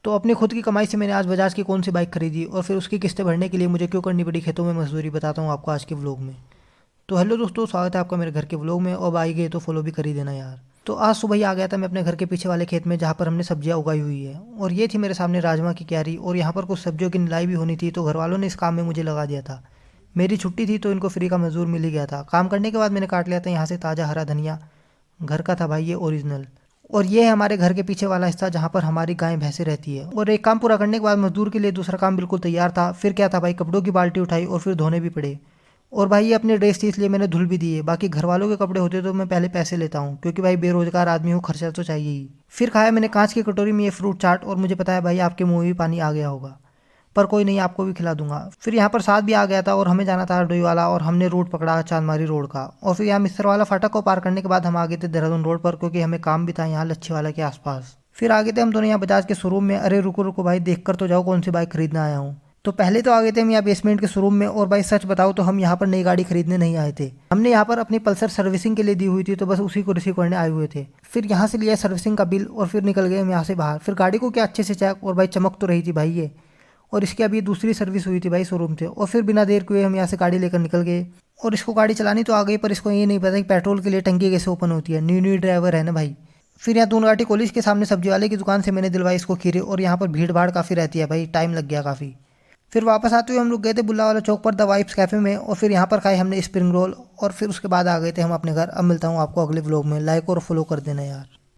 तो अपनी खुद की कमाई से मैंने आज बजाज की कौन सी बाइक खरीदी और फिर उसकी किस्तें भरने के लिए मुझे क्यों करनी पड़ी खेतों में मजदूरी, बताता हूँ आपको आज के व्लॉग में। तो हेलो दोस्तों, स्वागत है आपका मेरे घर के व्लॉग में। और आई गए तो फॉलो भी कर ही देना यार। तो आज सुबह ही आ गया था मैं अपने घर के पीछे वाले खेत में, जहाँ पर हमने सब्जियां उगाई हुई है। और ये थी मेरे सामने राजमा की क्यारी, और यहाँ पर कुछ सब्जियों की निलाई भी होनी थी, तो घर वालों ने इस काम में मुझे लगा दिया था। मेरी छुट्टी थी तो इनको फ्री का मजदूर मिल ही गया था। काम करने के बाद मैंने काट लिया था यहाँ से ताज़ा हरा धनिया, घर का था भाई ये ओरिजिनल। और ये है हमारे घर के पीछे वाला हिस्सा, जहाँ पर हमारी गाय भैंसें रहती है। और एक काम पूरा करने के बाद मजदूर के लिए दूसरा काम बिल्कुल तैयार था। फिर क्या था भाई, कपड़ों की बाल्टी उठाई और फिर धोने भी पड़े। और भाई ये अपने ड्रेस थी इसलिए मैंने धुल भी दिए। बाकी घर वालों के कपड़े होते तो मैं पहले पैसे लेता हूँ, क्योंकि भाई बेरोजगार आदमी हूँ, खर्चा तो चाहिए ही। फिर खाया मैंने कांच की कटोरी में ये फ्रूट चाट, और मुझे पता है भाई आपके मुंह में भी पानी आ गया होगा, पर कोई नहीं, आपको भी खिला दूंगा। फिर यहाँ पर साथ भी आ गया था और हमें जाना था हरदोई वाला, और हमने रूट पकड़ा चांदमारी रोड का। और फिर यहाँ मिस्र वाला फाटक को पार करने के बाद हम आ गए थे देहरादून रोड पर, क्योंकि हमें काम भी था यहाँ लच्छी वाला के आसपास। फिर आ गए थे हम दोनों यहाँ बजाज के शोरूम में। अरे रुको रुको भाई, देख कर तो जाओ कौन सी बाइक खरीदना आया हूँ। तो पहले तो आ गए थे हम यहाँ बेसमेंट के शोरूम में। और भाई सच बताओ तो हम यहाँ पर नई गाड़ी खरीदने नहीं आए थे, हमने यहाँ पर अपनी पल्सर सर्विसिंग के लिए दी हुई थी, तो बस उसी को रिसीव करने आए हुए थे। फिर यहाँ से लिया सर्विसिंग का बिल और फिर निकल गए हम यहाँ से बाहर। फिर गाड़ी को क्या अच्छे से चेक, और भाई चमक तो रही थी भाई ये। और इसकी अभी दूसरी सर्विस हुई थी भाई शोरूम से। और फिर बिना देर किए हम यहाँ से गाड़ी लेकर निकल गए। और इसको गाड़ी चलानी तो आ गई, पर इसको ये नहीं पता कि पेट्रोल के लिए टंकी कैसे ओपन होती है। न्यू न्यू ड्राइवर है ना भाई। फिर यहाँ दूनघाटी कॉलेज के सामने सब्जी वाले की दुकान से मैंने दिलवाई इसको खीरे। और यहाँ पर भीड़ भाड़ काफ़ी रहती है भाई, टाइम लग गया काफ़ी। फिर वापस आते हुए हम लोग गए थे बुल्ला वाला चौक पर द वाइब्स कैफ़े में, और फिर यहाँ पर खाए हमने स्प्रिंग रोल। और फिर उसके बाद आ गए थे हम अपने घर। अब मिलता हूँ आपको अगले व्लॉग में, लाइक और फॉलो कर देना यार।